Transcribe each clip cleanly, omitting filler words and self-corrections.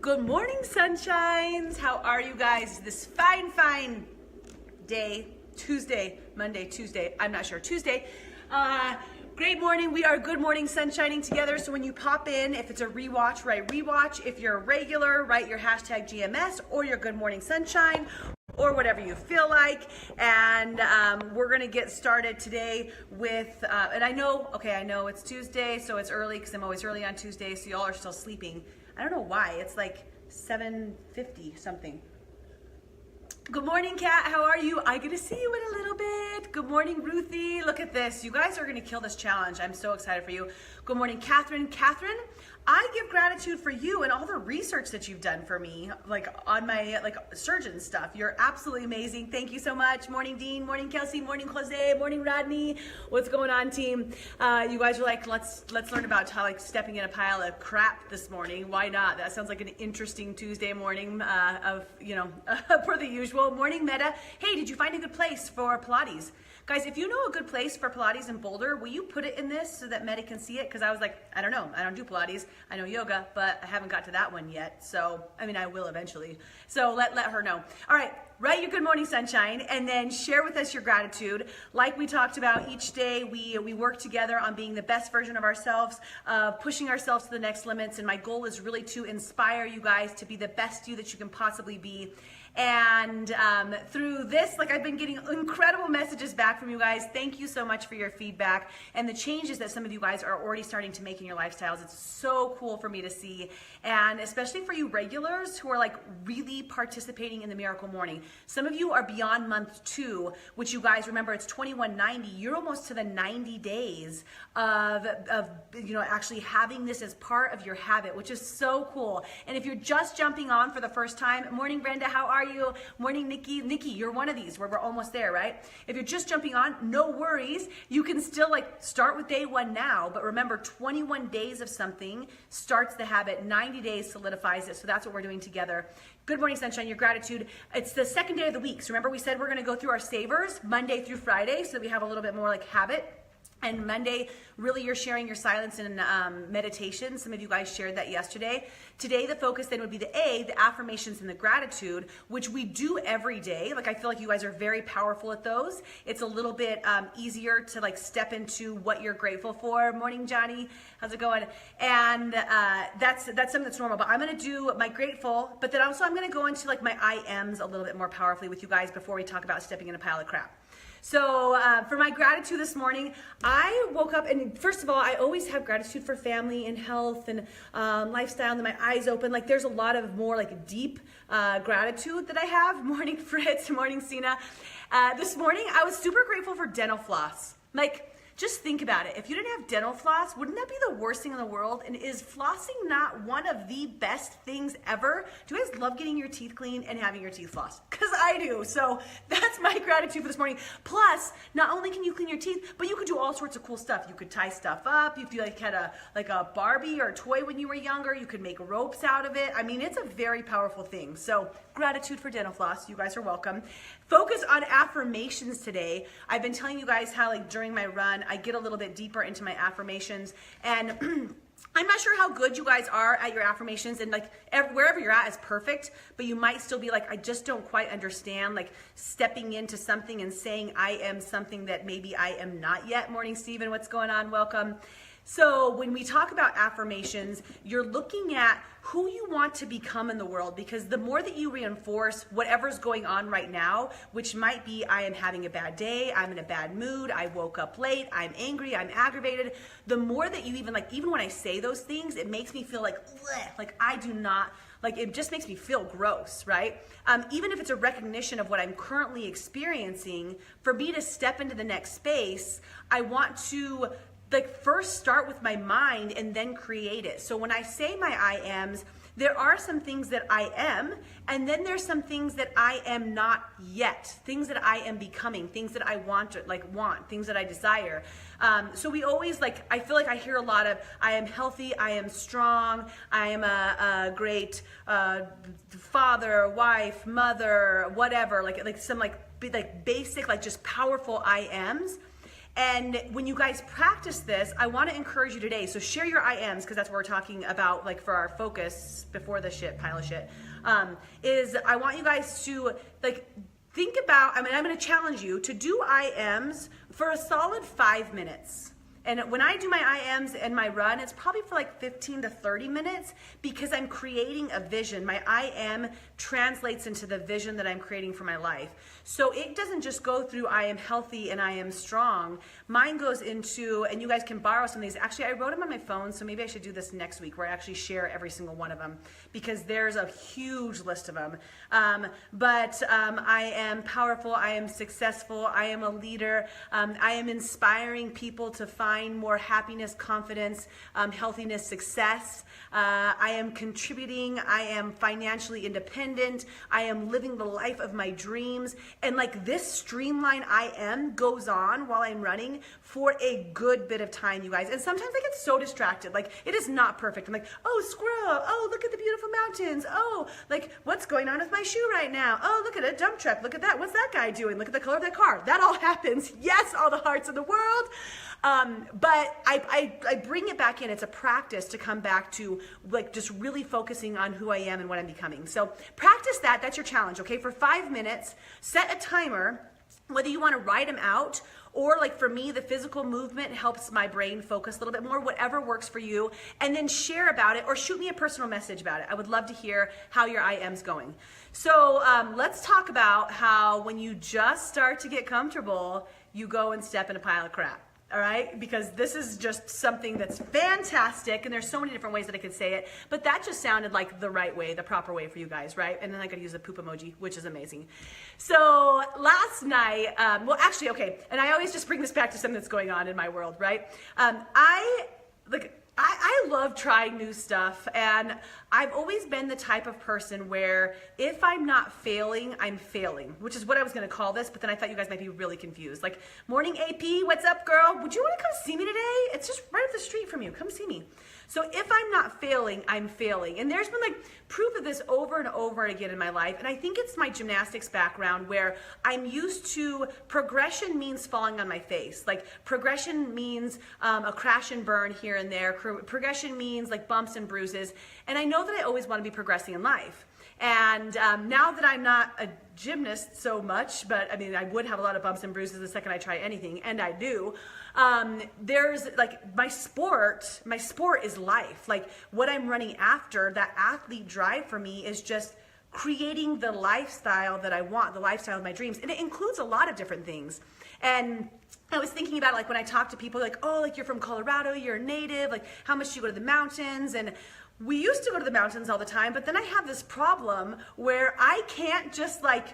Good morning, sunshines. How are you guys this fine day? Tuesday, I'm not sure. Tuesday. Great morning. We are Good Morning Sunshining together. So when you pop in, if it's a rewatch, write rewatch. If you're a regular, write your hashtag GMS or your Good Morning Sunshine, or whatever you feel like. And we're gonna get started today with, and I know it's Tuesday, so it's early because I'm always early on Tuesday, so y'all are still sleeping. I don't know why, it's like 7:50 something. Good morning, Kat, how are you? I get to see you in a little bit. Good morning, Ruthie. Look at this. You guys are gonna kill this challenge. I'm so excited for you. Good morning, Catherine. Catherine, I give gratitude for you and all the research that you've done for me, like on my surgeon stuff. You're absolutely amazing. Thank you so much. Morning, Dean. Morning, Kelsey. Morning, Jose. Morning, Rodney. What's going on, team? You guys are like, let's learn about how stepping in a pile of crap this morning. Why not? That sounds like an interesting Tuesday morning for the usual. Morning, Meta. Hey, did you find a good place for Pilates? Guys, if you know a good place for Pilates in Boulder, will you put it in this so that Meta can see it? Because I was like, I don't know. I don't do Pilates. I know yoga, but I haven't got to that one yet. So, I mean, I will eventually. So let her know. All right, write your Good Morning Sunshine and then share with us your gratitude. Like we talked about each day, we work together on being the best version of ourselves, pushing ourselves to the next limits. And my goal is really to inspire you guys to be the best you that you can possibly be. And through this, I've been getting incredible messages back from you guys. Thank you so much for your feedback and the changes that some of you guys are already starting to make in your lifestyles. It's so cool for me to see. And especially for you regulars who are really participating in the Miracle Morning. Some of you are beyond month 2, which you guys remember it's 2190. You're almost to the 90 days of actually having this as part of your habit, which is so cool. And if you're just jumping on for the first time, morning, Brenda, how are you? Morning, Nikki. Nikki, you're one of these where we're almost there, right? If you're just jumping on, no worries. You can still start with day 1 now, but remember 21 days of something starts the habit, 90 days solidifies it. So that's what we're doing together. Good Morning Sunshine, your gratitude. It's the second day of the week. So remember we said we're gonna go through our savers Monday through Friday so that we have a little bit more habit. And Monday, really you're sharing your silence and meditation. Some of you guys shared that yesterday. Today, the focus then would be the affirmations and the gratitude, which we do every day. I feel like you guys are very powerful at those. It's a little bit easier to step into what you're grateful for. Morning, Johnny. How's it going? And that's something that's normal. But I'm gonna do my grateful, but then also I'm gonna go into my I ams a little bit more powerfully with you guys before we talk about stepping in a pile of crap. So for my gratitude this morning, I woke up and first of all, I always have gratitude for family and health and lifestyle and my eyes open. There's a lot of more deep gratitude that I have. Morning, Fritz. Morning, Sina. This morning, I was super grateful for dental floss. Just think about it. If you didn't have dental floss, wouldn't that be the worst thing in the world? And is flossing not one of the best things ever? Do you guys love getting your teeth clean and having your teeth flossed? Because I do. So that's my gratitude for this morning. Plus, not only can you clean your teeth, but you could do all sorts of cool stuff. You could tie stuff up. If you had a Barbie or a toy when you were younger, you could make ropes out of it. I mean, it's a very powerful thing. So gratitude for dental floss. You guys are welcome. Focus on affirmations today. I've been telling you guys how during my run, I get a little bit deeper into my affirmations and I'm not sure how good you guys are at your affirmations and wherever you're at is perfect, but you might still be I just don't quite understand stepping into something and saying I am something that maybe I am not yet. Morning, Stephen. What's going on? Welcome. So when we talk about affirmations, you're looking at who you want to become in the world, because the more that you reinforce whatever's going on right now, which might be I am having a bad day, I'm in a bad mood, I woke up late, I'm angry, I'm aggravated, the more that you even when I say those things, it makes me feel I do not, it just makes me feel gross, right? Even if it's a recognition of what I'm currently experiencing, for me to step into the next space, I want to first start with my mind and then create it. So when I say my I ams, there are some things that I am, and then there's some things that I am not yet, things that I am becoming, things that I want, things that I desire. So we always I feel I hear a lot of, I am healthy, I am strong, I am a great father, wife, mother, whatever, some basic, just powerful I ams. And when you guys practice this, I want to encourage you today. So share your I ams, because that's what we're talking about, like for our focus before the pile of shit. Is I want you guys to like think about, I'm going to challenge you to do I ams for a solid 5 minutes. And when I do my I ams and my run, it's probably for like 15 to 30 minutes because I'm creating a vision. My I am translates into the vision that I'm creating for my life. So it doesn't just go through I am healthy and I am strong. Mine goes into, and you guys can borrow some of these. Actually, I wrote them on my phone, so maybe I should do this next week where I actually share every single one of them because there's a huge list of them. But I am powerful, I am successful, I am a leader, I am inspiring people to find more happiness, confidence, healthiness, success. I am contributing, I am financially independent, I am living the life of my dreams. And like this streamline I am goes on while I'm running for a good bit of time, you guys. And sometimes I get so distracted. Like it is not perfect. I'm like, oh, squirrel. Oh, look at the beautiful mountains. Oh, like what's going on with my shoe right now? Oh, look at a dump truck. Look at that. What's that guy doing? Look at the color of that car. That all happens. Yes, all the hearts in the world. But I bring it back in. It's a practice to come back to like just really focusing on who I am and what I'm becoming. So practice that. That's your challenge, okay? For 5 minutes, set a timer, whether you want to write them out or like for me, the physical movement helps my brain focus a little bit more, whatever works for you, and then share about it or shoot me a personal message about it. I would love to hear how your I am's going. So let's talk about how when you just start to get comfortable, you go and step in a pile of crap. All right, because this is just something that's fantastic, and there's so many different ways that I could say it, but that just sounded like the right way, the proper way for you guys, right? And then I could use a poop emoji, which is amazing. So last night, well, actually, okay, and I always just bring this back to something that's going on in my world, right? I love trying new stuff, and I've always been the type of person where if I'm not failing, I'm failing, which is what I was going to call this, but then I thought you guys might be really confused. Like, morning AP, what's up, girl? Would you want to come see me today? It's just right up the street from you. Come see me. So if I'm not failing, I'm failing. And there's been like proof of this over and over again in my life. And I think it's my gymnastics background where I'm used to progression means falling on my face. Like progression means a crash and burn here and there. Progression means like bumps and bruises. And I know that I always want to be progressing in life. And now that I'm not a gymnast so much, but I mean, I would have a lot of bumps and bruises the second I try anything, and I do. There's like my sport is life. Like what I'm running after, that athlete drive for me is just creating the lifestyle that I want, the lifestyle of my dreams. And it includes a lot of different things. And I was thinking about like when I talk to people like, oh, like you're from Colorado, you're a native, like how much do you go to the mountains? And we used to go to the mountains all the time, but then I have this problem where I can't just like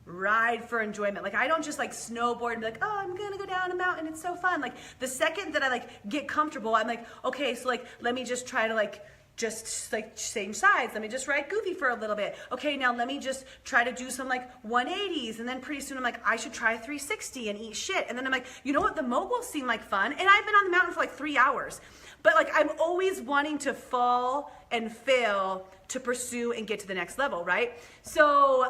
ride for enjoyment. Like I don't just like snowboard and be like, oh, I'm gonna go down a mountain, it's so fun. Like the second that I like get comfortable, I'm like, okay, so like let me just try to like just like change sides. Let me just ride goofy for a little bit. Okay, now let me just try to do some like 180s. And then pretty soon I'm like, I should try 360 and eat shit. And then I'm like, you know what? The moguls seem like fun. And I've been on the mountain for like 3 hours. But like, I'm always wanting to fall and fail to pursue and get to the next level, right? So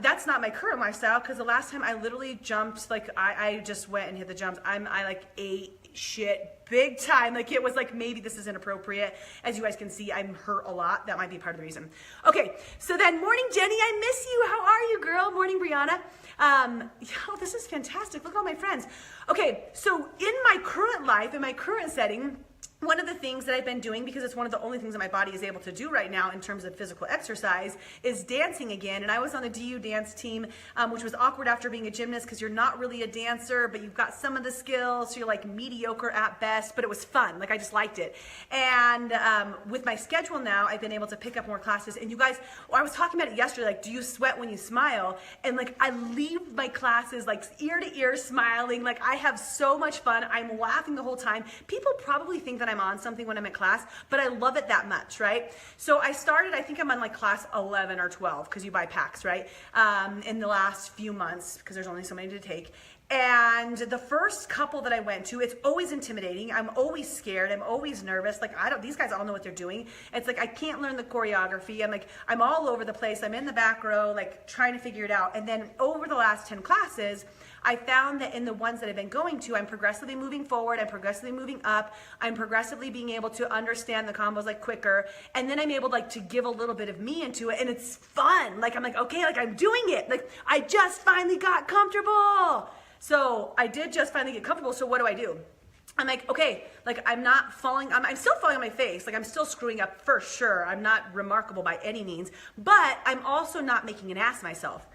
that's not my current lifestyle because the last time I literally jumped, like I just went and hit the jumps. I like ate shit big time. Like it was like, maybe this is inappropriate. As you guys can see, I'm hurt a lot. That might be part of the reason. Okay, so then morning Jenny, I miss you. How are you, girl? Morning Brianna. Oh, this is fantastic. Look at all my friends. Okay, so in my current life, in my current setting, one of the things that I've been doing, because it's one of the only things that my body is able to do right now in terms of physical exercise, is dancing again. And I was on the DU dance team, which was awkward after being a gymnast because you're not really a dancer, but you've got some of the skills, so you're like mediocre at best, but it was fun. Like I just liked it. And with my schedule now, I've been able to pick up more classes. And you guys, I was talking about it yesterday, like, do you sweat when you smile? And like, I leave my classes like ear to ear smiling. Like I have so much fun. I'm laughing the whole time. People probably think that I'm on something when I'm at class, but I love it that much, right? So I started, I think I'm on like class 11 or 12 because you buy packs, right? In the last few months because there's only so many to take. And the first couple that I went to, it's always intimidating. I'm always scared. I'm always nervous. Like, these guys all know what they're doing. It's like, I can't learn the choreography. I'm all over the place. I'm in the back row, like trying to figure it out. And then over the last 10 classes, I found that in the ones that I've been going to, I'm progressively moving forward. I'm progressively moving up. I'm progressively being able to understand the combos like quicker. And then I'm able like to give a little bit of me into it. And it's fun. Like, I'm like, okay, like I'm doing it. Like, I just finally got comfortable. So I did just finally get comfortable. So what do? I'm like, okay, like I'm not falling, I'm still falling on my face. Like I'm still screwing up for sure. I'm not remarkable by any means, but I'm also not making an ass of myself.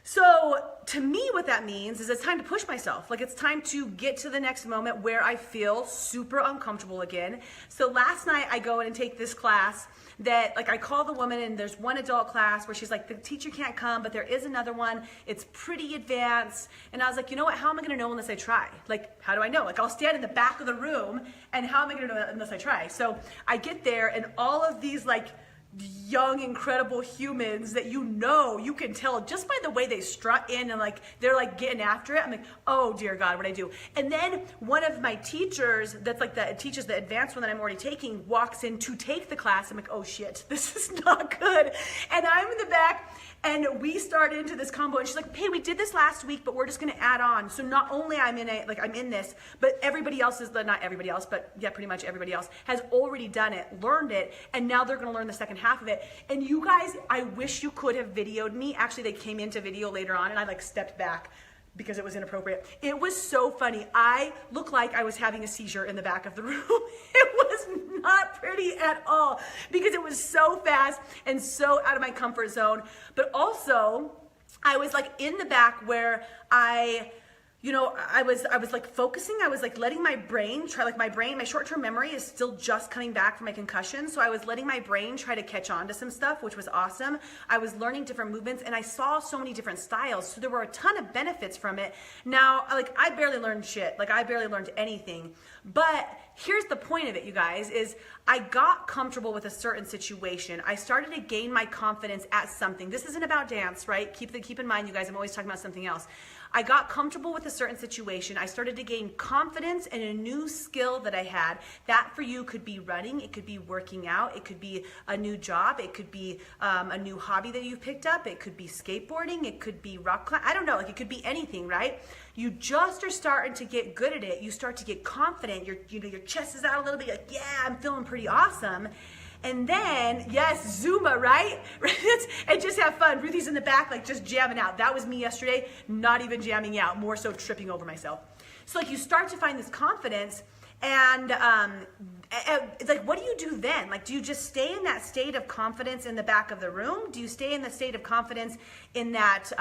So to me, what that means is it's time to push myself. Like it's time to get to the next moment where I feel super uncomfortable again. So last night I go in and take this class that like I call the woman and there's one adult class where she's like, the teacher can't come, but there is another one. It's pretty advanced. And I was like, you know what? How am I going to know unless I try? Like, how do I know? Like I'll stand in the back of the room and how am I going to know unless I try? So I get there and all of these like young, incredible humans that you can tell just by the way they strut in and like they're like getting after it. I'm like, oh dear God, what I do? And then one of my teachers that's like that teaches the advanced one that I'm already taking walks in to take the class. I'm like, oh shit, this is not good. And I'm in the back and we start into this combo and she's like, hey, we did this last week, but we're just gonna add on. So not only I'm in this, but everybody else is not everybody else, but yeah, pretty much everybody else has already done it, learned it, and now they're gonna learn the second half of it. And you guys, I wish you could have videoed me. Actually, they came into video later on and I like stepped back because it was inappropriate. It was so funny. I looked like I was having a seizure in the back of the room. It was not pretty at all because it was so fast and so out of my comfort zone. But also, I was like in the back where I was like focusing, I was like letting my brain try, like my short-term memory is still just coming back from my concussion. So I was letting my brain try to catch on to some stuff, which was awesome. I was learning different movements and I saw so many different styles. So there were a ton of benefits from it. Now, like I barely learned shit. Like I barely learned anything. But here's the point of it, you guys, is I got comfortable with a certain situation. I started to gain my confidence at something. This isn't about dance, right? Keep in mind, you guys, I'm always talking about something else. I got comfortable with a certain situation. I started to gain confidence in a new skill that I had. That for you could be running, it could be working out, it could be a new job, it could be a new hobby that you've picked up, it could be skateboarding, it could be rock climbing, I don't know, like it could be anything, right? You just are starting to get good at it. You start to get confident. Your chest is out a little bit, like, yeah, I'm feeling pretty awesome. And then, yes, Zumba, right? And just have fun. Ruthie's in the back, like just jamming out. That was me yesterday, not even jamming out, more so tripping over myself. So like you start to find this confidence and it's like, what do you do then? Like, do you just stay in that state of confidence in the back of the room? Do you stay in the state of confidence in that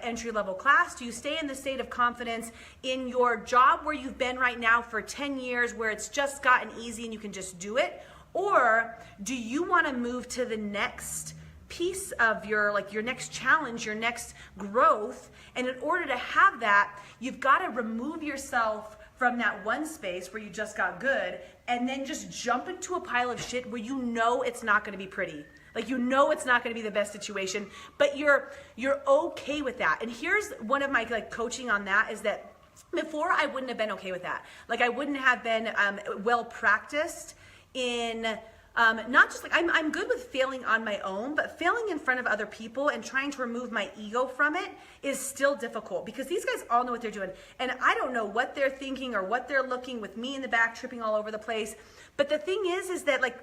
entry-level class? Do you stay in the state of confidence in your job where you've been right now for 10 years where it's just gotten easy and you can just do it? Or do you want to move to the next piece of your next challenge, your next growth? And in order to have that, you've got to remove yourself from that one space where you just got good and then just jump into a pile of shit where you know it's not going to be pretty. Like you know it's not going to be the best situation, but you're okay with that. And here's one of my coaching on that is that before I wouldn't have been okay with that. Like I wouldn't have been well practiced in not just like I'm good with failing on my own, but failing in front of other people and trying to remove my ego from it is still difficult because these guys all know what they're doing. And I don't know what they're thinking or what they're looking with me in the back tripping all over the place. But the thing is that like,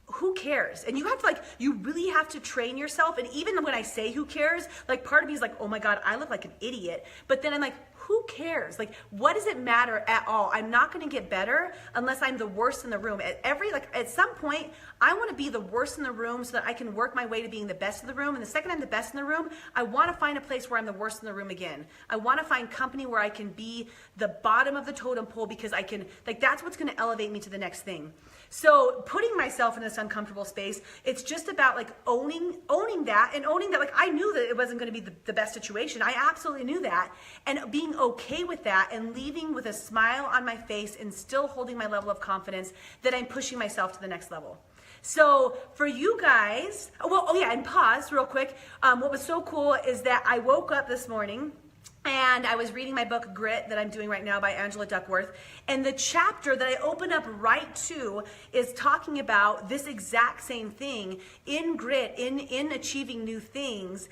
who cares? And you have to you really have to train yourself. And even when I say who cares, like part of me is like, oh my God, I look like an idiot. But then I'm like, who cares? Like, what does it matter at all? I'm not going to get better unless I'm the worst in the room. At some point, I want to be the worst in the room so that I can work my way to being the best in the room. And the second I'm the best in the room, I want to find a place where I'm the worst in the room again. I want to find company where I can be the bottom of the totem pole because I can, that's what's going to elevate me to the next thing. So putting myself in this uncomfortable space, it's just about owning that and owning that I knew that it wasn't going to be the best situation. I absolutely knew that. And being okay with that and leaving with a smile on my face and still holding my level of confidence that I'm pushing myself to the next level. So for you guys, and pause real quick. What was so cool is that I woke up this morning And I was reading my book, Grit, that I'm doing right now by Angela Duckworth. And the chapter that I open up right to is talking about this exact same thing in Grit, in achieving new things.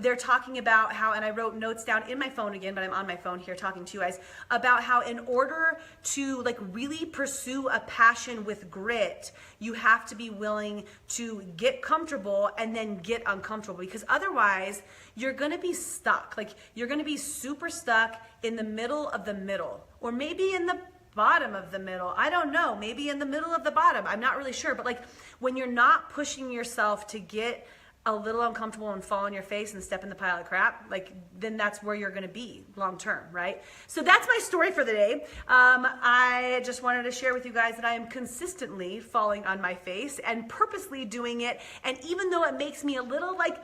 They're talking about how, and I wrote notes down in my phone again, but I'm on my phone here talking to you guys, about how in order to like really pursue a passion with grit, you have to be willing to get comfortable and then get uncomfortable, because otherwise you're going to be stuck. Like you're going to be super stuck in the middle of the middle, or maybe in the bottom of the middle. I don't know, maybe in the middle of the bottom. I'm not really sure. But like when you're not pushing yourself to get a little uncomfortable and fall on your face and step in the pile of crap, like then that's where you're going to be long term, right? So that's my story for the day. I just wanted to share with you guys that I am consistently falling on my face and purposely doing it. And even though it makes me a little like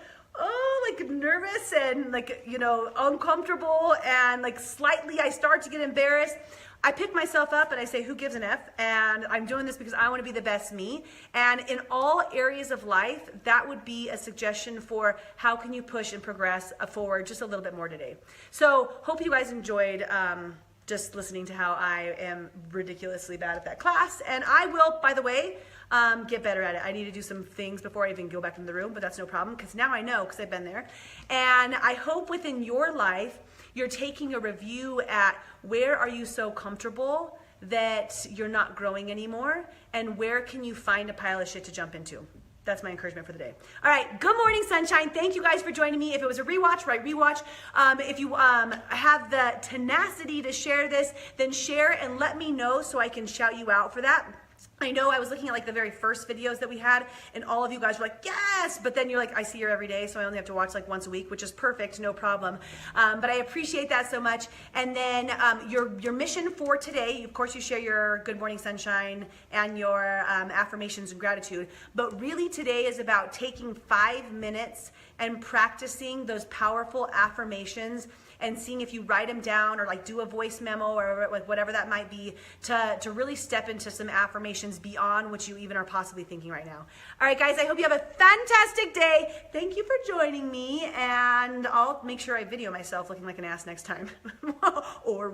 nervous and like, you know, uncomfortable and like slightly I start to get embarrassed, I pick myself up and I say, who gives an F? And I'm doing this because I want to be the best me. And in all areas of life, that would be a suggestion for how can you push and progress forward just a little bit more today. So hope you guys enjoyed just listening to how I am ridiculously bad at that class. And I will, by the way, get better at it. I need to do some things before I even go back into the room, but that's no problem because now I know because I've been there. And I hope within your life, you're taking a review at where are you so comfortable that you're not growing anymore, and where can you find a pile of shit to jump into. That's my encouragement for the day. All right, good morning, sunshine. Thank you guys for joining me. If it was a rewatch, right, rewatch. If you have the tenacity to share this, then share and let me know so I can shout you out for that. I know I was looking at like the very first videos that we had and all of you guys were like, yes, but then you're like, I see her every day, so I only have to watch like once a week, which is perfect, no problem. But I appreciate that so much. And then your mission for today, of course you share your good morning sunshine and your affirmations and gratitude, but really today is about taking 5 minutes and practicing those powerful affirmations and seeing if you write them down or like do a voice memo or like whatever that might be to really step into some affirmations beyond what you even are possibly thinking right now. All right, guys, I hope you have a fantastic day. Thank you for joining me, and I'll make sure I video myself looking like an ass next time. Or